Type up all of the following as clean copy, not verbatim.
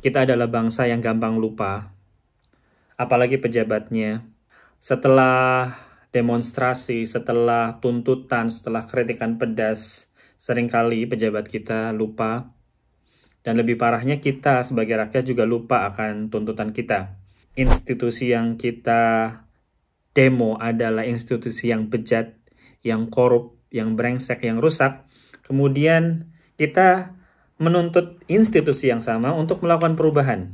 kita adalah bangsa yang gampang lupa, apalagi pejabatnya. Setelah demonstrasi, setelah tuntutan, setelah kritikan pedas, seringkali pejabat kita lupa. Dan lebih parahnya kita sebagai rakyat juga lupa akan tuntutan kita. Institusi yang kita demo adalah institusi yang bejat, yang korup, yang brengsek, yang rusak. Kemudian kita menuntut institusi yang sama untuk melakukan perubahan.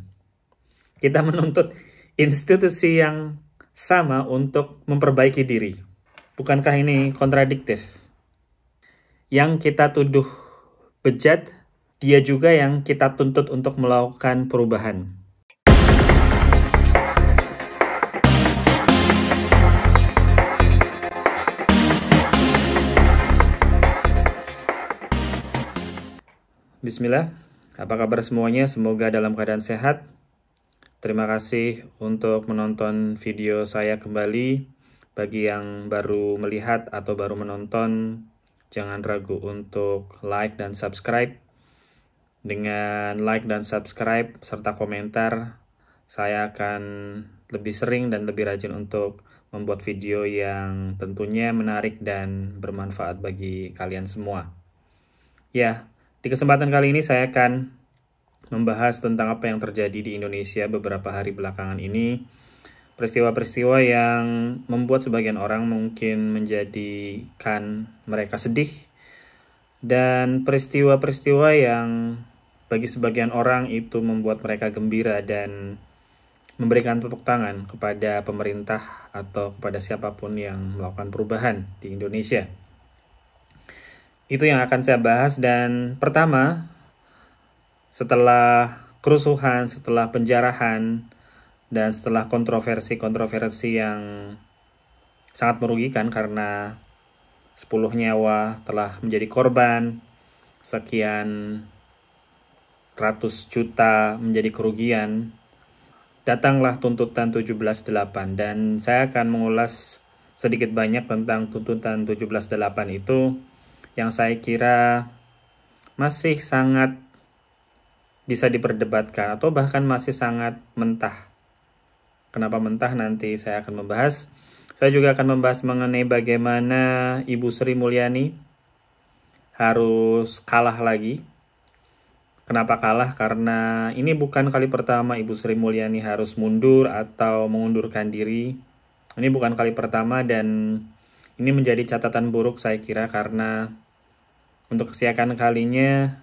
Kita menuntut institusi yang sama untuk memperbaiki diri. Bukankah ini kontradiktif? Yang kita tuduh bejat, dia juga yang kita tuntut untuk melakukan perubahan. Bismillah, apa kabar semuanya? Semoga dalam keadaan sehat. Terima kasih untuk menonton video saya kembali. Bagi yang baru melihat atau baru menonton, jangan ragu untuk like dan subscribe. Dengan like dan subscribe serta komentar, saya akan lebih sering dan lebih rajin untuk membuat video yang tentunya menarik dan bermanfaat bagi kalian semua. Ya, di kesempatan kali ini saya akan membahas tentang apa yang terjadi di Indonesia beberapa hari belakangan ini. Peristiwa-peristiwa yang membuat sebagian orang mungkin menjadikan mereka sedih. Dan peristiwa-peristiwa yang bagi sebagian orang itu membuat mereka gembira dan memberikan tepuk tangan kepada pemerintah atau kepada siapapun yang melakukan perubahan di Indonesia. Itu yang akan saya bahas. Dan pertama, setelah kerusuhan, setelah penjarahan, dan setelah kontroversi-kontroversi yang sangat merugikan karena 10 nyawa telah menjadi korban, sekian ratus juta menjadi kerugian, datanglah tuntutan 17.8, dan saya akan mengulas sedikit banyak tentang tuntutan 17.8 itu yang saya kira masih sangat bisa diperdebatkan atau bahkan masih sangat mentah. Kenapa mentah? Nanti saya akan membahas. Saya juga akan membahas mengenai bagaimana Ibu Sri Mulyani harus kalah lagi. Kenapa kalah? Karena ini bukan kali pertama Ibu Sri Mulyani harus mundur atau mengundurkan diri. Ini bukan kali pertama dan ini menjadi catatan buruk saya kira karena untuk kesekian kalinya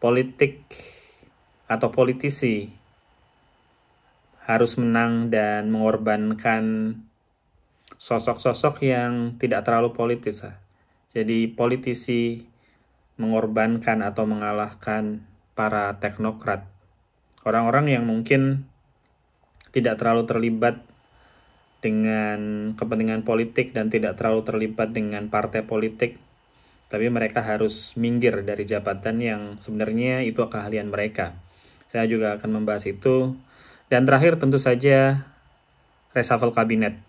politik atau politisi harus menang dan mengorbankan sosok-sosok yang tidak terlalu politis. Jadi politisi mengorbankan atau mengalahkan para teknokrat, orang-orang yang mungkin tidak terlalu terlibat dengan kepentingan politik dan tidak terlalu terlibat dengan partai politik, tapi mereka harus minggir dari jabatan yang sebenarnya itu keahlian mereka. Saya juga akan membahas itu. Dan terakhir tentu saja reshuffle kabinet.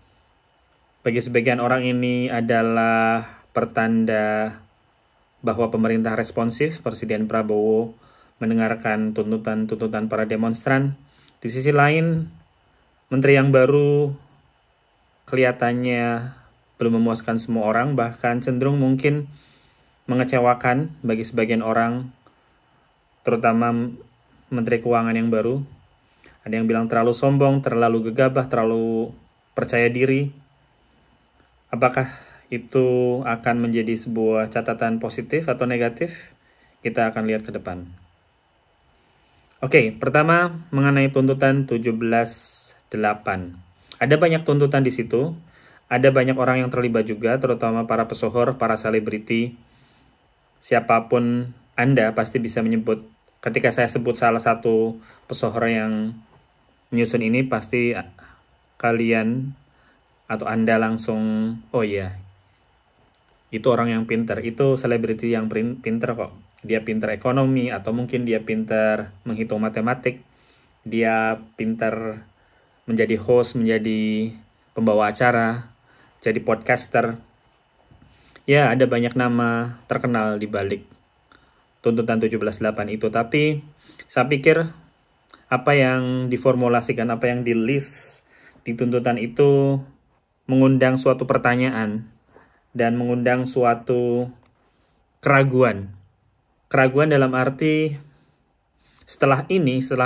Bagi sebagian orang ini adalah pertanda bahwa pemerintah responsif. Presiden Prabowo mendengarkan tuntutan-tuntutan para demonstran. Di sisi lain, menteri yang baru kelihatannya belum memuaskan semua orang, bahkan cenderung mungkin mengecewakan bagi sebagian orang, terutama Menteri Keuangan yang baru. Ada yang bilang terlalu sombong, terlalu gegabah, terlalu percaya diri. Apakah itu akan menjadi sebuah catatan positif atau negatif? Kita akan lihat ke depan. Oke, pertama mengenai tuntutan 17.8. Ada banyak tuntutan di situ. Ada banyak orang yang terlibat juga, terutama para pesohor, para selebriti. Siapapun Anda pasti bisa menyebut. Ketika saya sebut salah satu pesohor yang menyusun ini, pasti kalian atau Anda langsung, oh iya, itu orang yang pinter, itu selebriti yang pinter kok. Dia pinter ekonomi, atau mungkin dia pinter menghitung matematik, dia pinter menjadi host, menjadi pembawa acara, jadi podcaster. Ya, ada banyak nama terkenal di balik tuntutan 17.8 itu, tapi saya pikir apa yang diformulasikan, apa yang di-list di tuntutan itu mengundang suatu pertanyaan dan mengundang suatu keraguan. Keraguan dalam arti setelah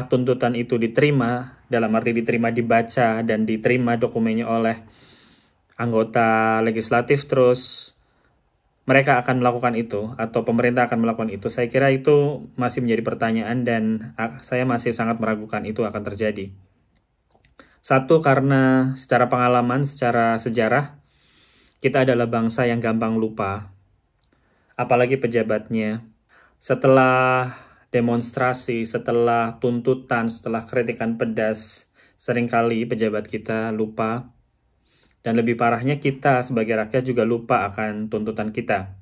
tuntutan itu diterima, dalam arti diterima, dibaca, dan diterima dokumennya oleh anggota legislatif, terus mereka akan melakukan itu, atau pemerintah akan melakukan itu, saya kira itu masih menjadi pertanyaan dan saya masih sangat meragukan itu akan terjadi. Satu, karena secara pengalaman, secara sejarah, kita adalah bangsa yang gampang lupa, apalagi pejabatnya. Setelah demonstrasi, setelah tuntutan, setelah kritikan pedas, seringkali pejabat kita lupa. Dan lebih parahnya kita sebagai rakyat juga lupa akan tuntutan kita.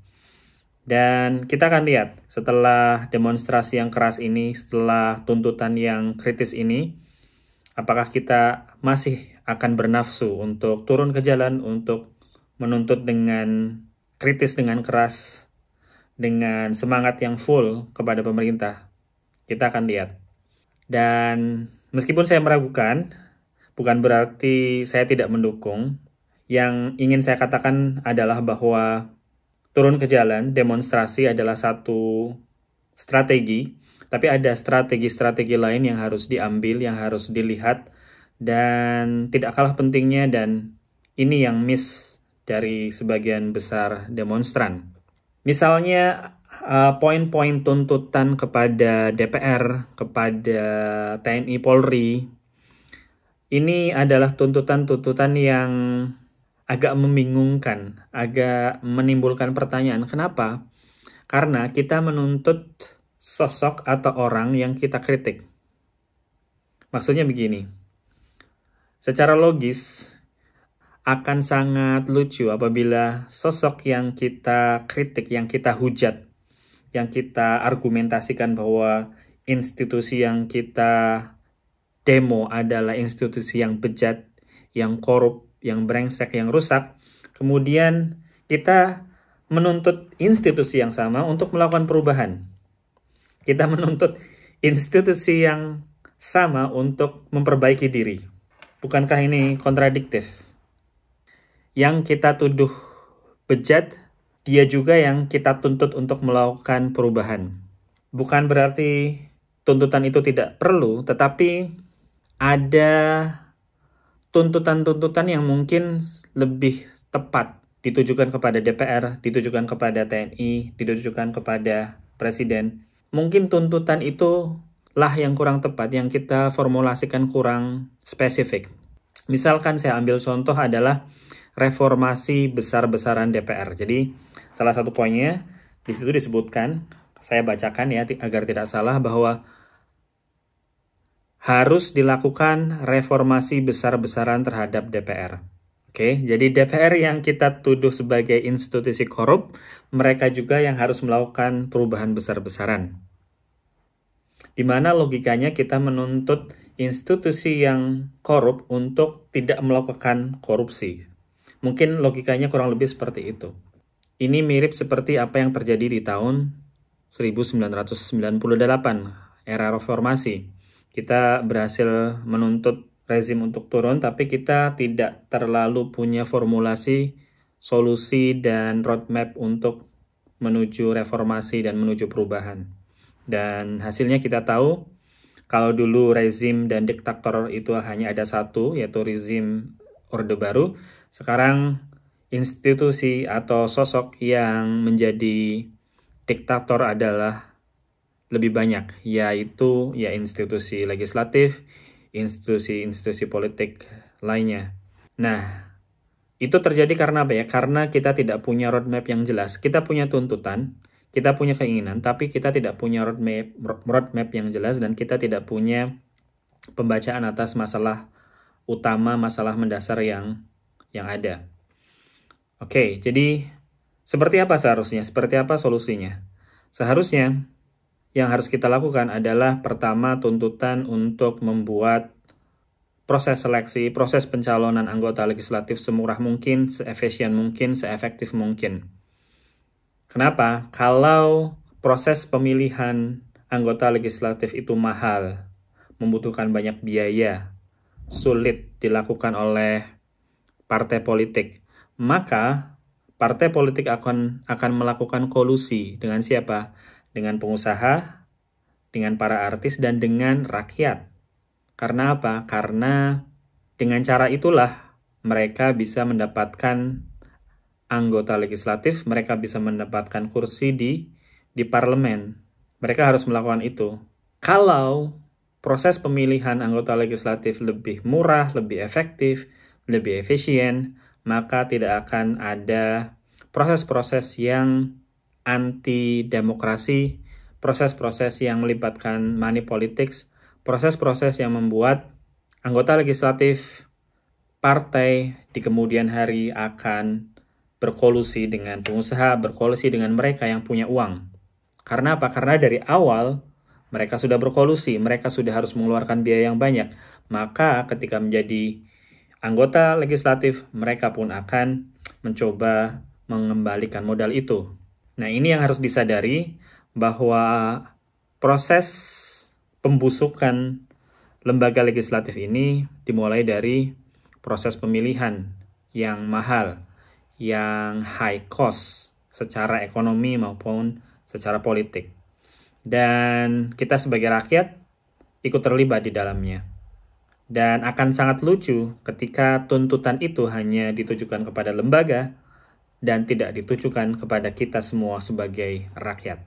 Dan kita akan lihat setelah demonstrasi yang keras ini, setelah tuntutan yang kritis ini, apakah kita masih akan bernafsu untuk turun ke jalan, untuk menuntut dengan kritis, dengan keras, dengan semangat yang full kepada pemerintah. Kita akan lihat. Dan meskipun saya meragukan, bukan berarti saya tidak mendukung. Yang ingin saya katakan adalah bahwa turun ke jalan, demonstrasi adalah satu strategi, tapi ada strategi-strategi lain yang harus diambil, yang harus dilihat, dan tidak kalah pentingnya, dan ini yang miss dari sebagian besar demonstran. Misalnya, poin-poin tuntutan kepada DPR, kepada TNI Polri, ini adalah tuntutan-tuntutan yang agak membingungkan, agak menimbulkan pertanyaan. Kenapa? Karena kita menuntut sosok atau orang yang kita kritik. Maksudnya begini, secara logis akan sangat lucu apabila sosok yang kita kritik, yang kita hujat, yang kita argumentasikan bahwa institusi yang kita demo adalah institusi yang bejat, yang korup, yang brengsek, yang rusak, kemudian kita menuntut institusi yang sama untuk melakukan perubahan. Kita menuntut institusi yang sama untuk memperbaiki diri. Bukankah ini kontradiktif? Yang kita tuduh bejat, dia juga yang kita tuntut untuk melakukan perubahan. Bukan berarti tuntutan itu tidak perlu, tetapi ada tuntutan-tuntutan yang mungkin lebih tepat ditujukan kepada DPR, ditujukan kepada TNI, ditujukan kepada Presiden. Mungkin tuntutan itu lah yang kurang tepat, yang kita formulasikan kurang spesifik. Misalkan saya ambil contoh adalah reformasi besar-besaran DPR. Jadi salah satu poinnya di situ disebutkan, saya bacakan ya agar tidak salah, bahwa harus dilakukan reformasi besar-besaran terhadap DPR. Oke, jadi DPR yang kita tuduh sebagai institusi korup, mereka juga yang harus melakukan perubahan besar-besaran. Di mana logikanya kita menuntut institusi yang korup untuk tidak melakukan korupsi. Mungkin logikanya kurang lebih seperti itu. Ini mirip seperti apa yang terjadi di tahun 1998, era reformasi. Kita berhasil menuntut rezim untuk turun, tapi kita tidak terlalu punya formulasi, solusi, dan roadmap untuk menuju reformasi dan menuju perubahan. Dan hasilnya kita tahu, kalau dulu rezim dan diktator itu hanya ada satu, yaitu rezim Orde Baru, sekarang institusi atau sosok yang menjadi diktator adalah lebih banyak, yaitu institusi legislatif, institusi-institusi politik lainnya. Nah, itu terjadi karena apa ya? Karena kita tidak punya roadmap yang jelas. Kita punya tuntutan, kita punya keinginan, tapi kita tidak punya roadmap yang jelas, dan kita tidak punya pembacaan atas masalah utama, masalah mendasar yang ada. Oke, jadi seperti apa seharusnya? Seperti apa solusinya? Seharusnya yang harus kita lakukan adalah pertama, tuntutan untuk membuat proses seleksi, proses pencalonan anggota legislatif semurah mungkin, seefisien mungkin, seefektif mungkin. Kenapa? Kalau proses pemilihan anggota legislatif itu mahal membutuhkan banyak biaya, sulit dilakukan oleh partai politik, maka partai politik akan melakukan kolusi dengan siapa? Dengan pengusaha, dengan para artis, dan dengan rakyat. Karena apa? Karena dengan cara itulah mereka bisa mendapatkan anggota legislatif, mereka bisa mendapatkan kursi di parlemen. Mereka harus melakukan itu. Kalau proses pemilihan anggota legislatif lebih murah, lebih efektif, lebih efisien, maka tidak akan ada proses-proses yang anti-demokrasi, proses-proses yang melibatkan money politics, proses-proses yang membuat anggota legislatif partai di kemudian hari akan berkolusi dengan pengusaha, berkolusi dengan mereka yang punya uang. Karena apa? Karena dari awal mereka sudah berkolusi, mereka sudah harus mengeluarkan biaya yang banyak. Maka ketika menjadi anggota legislatif, mereka pun akan mencoba mengembalikan modal itu. Nah, ini yang harus disadari, bahwa proses pembusukan lembaga legislatif ini dimulai dari proses pemilihan yang mahal, yang high cost secara ekonomi maupun secara politik. Dan kita sebagai rakyat ikut terlibat di dalamnya. Dan akan sangat lucu ketika tuntutan itu hanya ditujukan kepada lembaga dan tidak ditujukan kepada kita semua sebagai rakyat.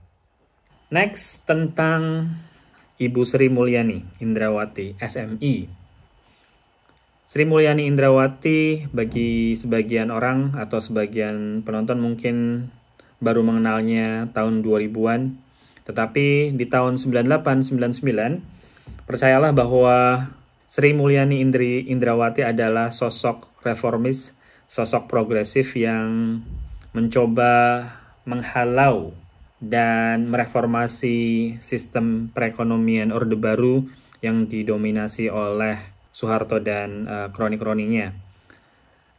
Next, tentang Ibu Sri Mulyani Indrawati, SMI. Sri Mulyani Indrawati bagi sebagian orang atau sebagian penonton mungkin baru mengenalnya tahun 2000-an. Tetapi di tahun 98-99, percayalah bahwa Sri Mulyani Indrawati adalah sosok reformis, sosok progresif yang mencoba menghalau dan mereformasi sistem perekonomian Orde Baru yang didominasi oleh Soeharto dan kroni-kroninya.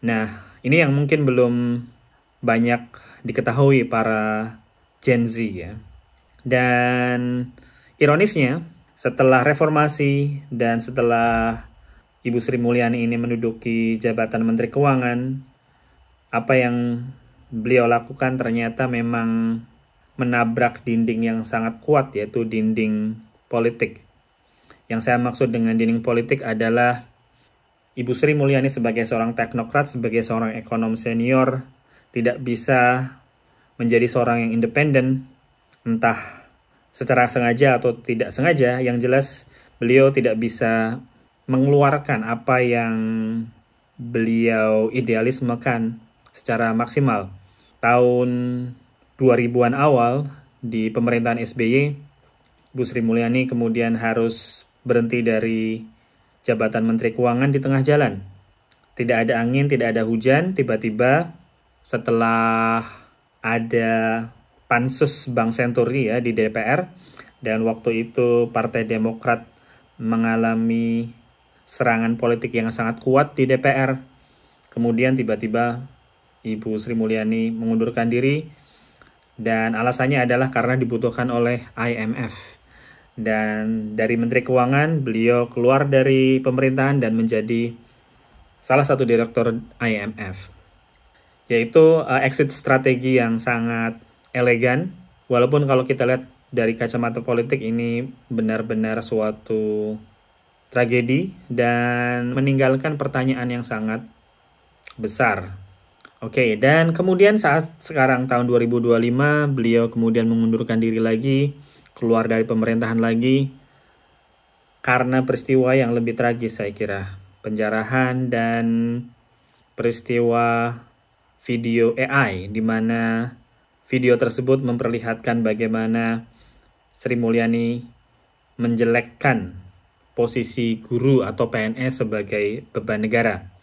Nah, ini yang mungkin belum banyak diketahui para Gen Z ya. Dan ironisnya, setelah reformasi dan setelah Ibu Sri Mulyani ini menduduki jabatan Menteri Keuangan, apa yang beliau lakukan ternyata memang menabrak dinding yang sangat kuat, yaitu dinding politik. Yang saya maksud dengan dinding politik adalah Ibu Sri Mulyani sebagai seorang teknokrat, sebagai seorang ekonom senior, tidak bisa menjadi seorang yang independen, entah secara sengaja atau tidak sengaja. Yang jelas beliau tidak bisa mengeluarkan apa yang beliau idealismekan secara maksimal. Tahun 2000-an awal di pemerintahan SBY, Bu Sri Mulyani kemudian harus berhenti dari jabatan Menteri Keuangan di tengah jalan. Tidak ada angin, tidak ada hujan, tiba-tiba setelah ada pansus Bank Senturi ya di DPR, dan waktu itu Partai Demokrat mengalami serangan politik yang sangat kuat di DPR. Kemudian tiba-tiba Ibu Sri Mulyani mengundurkan diri, dan alasannya adalah karena dibutuhkan oleh IMF. Dan dari Menteri Keuangan, beliau keluar dari pemerintahan dan menjadi salah satu direktur IMF. Yaitu exit strategi yang sangat elegan, walaupun kalau kita lihat dari kacamata politik ini benar-benar suatu tragedi dan meninggalkan pertanyaan yang sangat besar. Oke, dan kemudian saat sekarang tahun 2025, beliau kemudian mengundurkan diri lagi, keluar dari pemerintahan lagi, karena peristiwa yang lebih tragis saya kira. Penjarahan dan peristiwa video AI, di mana video tersebut memperlihatkan bagaimana Sri Mulyani menjelekkan posisi guru atau PNS sebagai beban negara.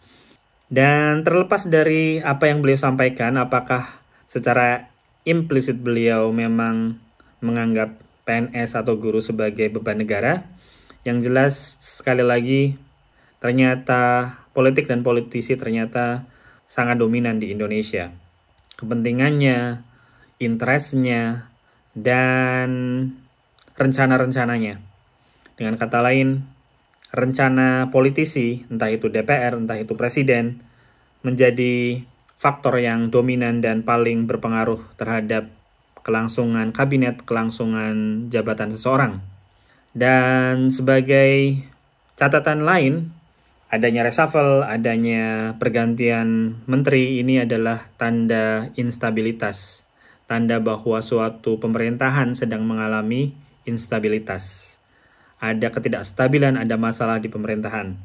Dan terlepas dari apa yang beliau sampaikan, apakah secara implisit beliau memang menganggap PNS atau guru sebagai beban negara, yang jelas sekali lagi ternyata politik dan politisi ternyata sangat dominan di Indonesia. Kepentingannya, interestnya, dan rencana-rencananya. Dengan kata lain, rencana politisi, entah itu DPR, entah itu presiden, menjadi faktor yang dominan dan paling berpengaruh terhadap kelangsungan kabinet, kelangsungan jabatan seseorang. Dan sebagai catatan lain, adanya reshuffle, adanya pergantian menteri ini adalah tanda instabilitas, tanda bahwa suatu pemerintahan sedang mengalami instabilitas. Ada ketidakstabilan, ada masalah di pemerintahan.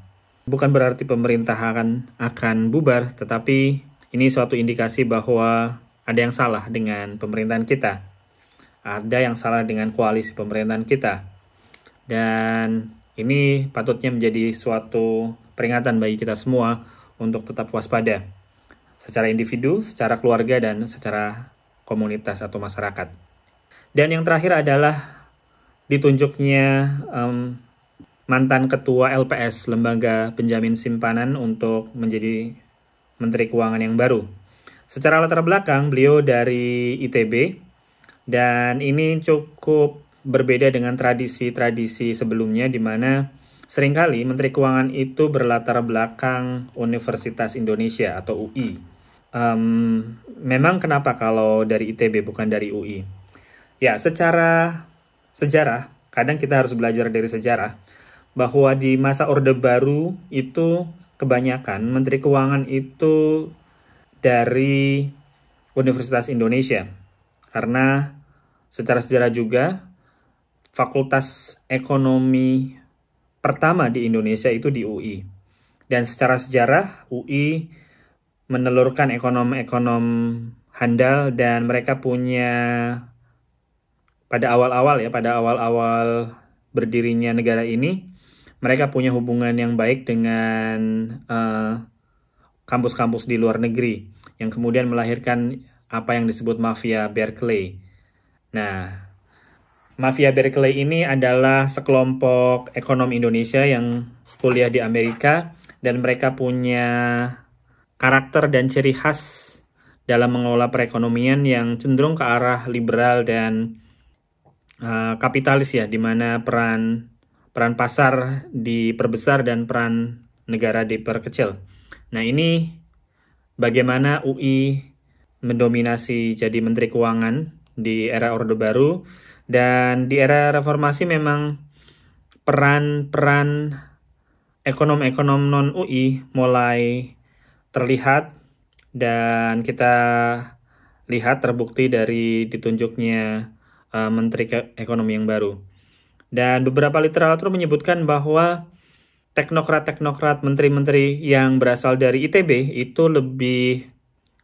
Bukan berarti pemerintahan akan bubar, tetapi ini suatu indikasi bahwa ada yang salah dengan pemerintahan kita. Ada yang salah dengan koalisi pemerintahan kita. Dan ini patutnya menjadi suatu peringatan bagi kita semua untuk tetap waspada. Secara individu, secara keluarga, dan secara komunitas atau masyarakat. Dan yang terakhir adalah ditunjuknya mantan ketua LPS, Lembaga Penjamin Simpanan, untuk menjadi Menteri Keuangan yang baru. Secara latar belakang, beliau dari ITB, dan ini cukup berbeda dengan tradisi-tradisi sebelumnya, di mana seringkali Menteri Keuangan itu berlatar belakang Universitas Indonesia atau UI. Memang kenapa kalau dari ITB bukan dari UI? Ya, secara sejarah, kadang kita harus belajar dari sejarah, bahwa di masa Orde Baru itu kebanyakan Menteri Keuangan itu dari Universitas Indonesia. Karena secara sejarah juga, Fakultas Ekonomi pertama di Indonesia itu di UI. Dan secara sejarah, UI menelurkan ekonom-ekonom handal, dan mereka punya pada awal-awal berdirinya negara ini, mereka punya hubungan yang baik dengan kampus-kampus di luar negeri, yang kemudian melahirkan apa yang disebut mafia Berkeley. Nah, mafia Berkeley ini adalah sekelompok ekonom Indonesia yang kuliah di Amerika, dan mereka punya karakter dan ciri khas dalam mengelola perekonomian yang cenderung ke arah liberal dan kapitalis, ya, di mana peran pasar diperbesar dan peran negara diperkecil. Nah, ini bagaimana UI mendominasi jadi Menteri Keuangan di era Orde Baru, dan di era reformasi memang peran ekonom-ekonom non-UI mulai terlihat, dan kita lihat terbukti dari ditunjuknya Menteri Ekonomi yang baru. Dan beberapa literatur menyebutkan bahwa teknokrat-teknokrat, menteri-menteri yang berasal dari ITB itu lebih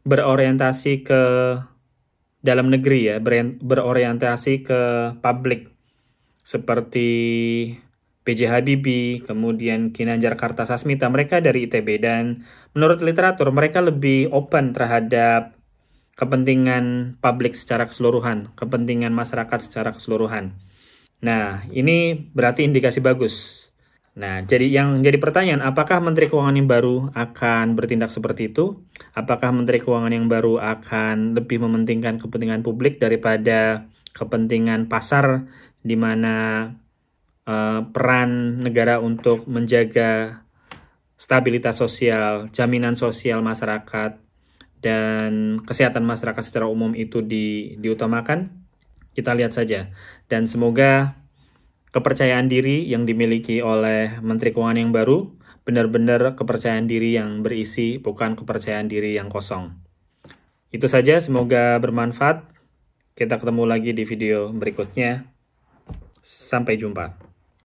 berorientasi ke dalam negeri, ya, berorientasi ke publik, seperti B.J. Habibie, kemudian Kinanjar Kartasasmita, mereka dari ITB, dan menurut literatur mereka lebih open terhadap kepentingan publik secara keseluruhan, kepentingan masyarakat secara keseluruhan. Nah, ini berarti indikasi bagus. Nah, yang jadi pertanyaan, apakah Menteri Keuangan yang baru akan bertindak seperti itu? Apakah Menteri Keuangan yang baru akan lebih mementingkan kepentingan publik daripada kepentingan pasar, di mana peran negara untuk menjaga stabilitas sosial, jaminan sosial masyarakat, dan kesehatan masyarakat secara umum itu diutamakan? Kita lihat saja. Dan semoga kepercayaan diri yang dimiliki oleh Menteri Keuangan yang baru benar-benar kepercayaan diri yang berisi, bukan kepercayaan diri yang kosong. Itu saja, semoga bermanfaat. Kita ketemu lagi di video berikutnya. Sampai jumpa.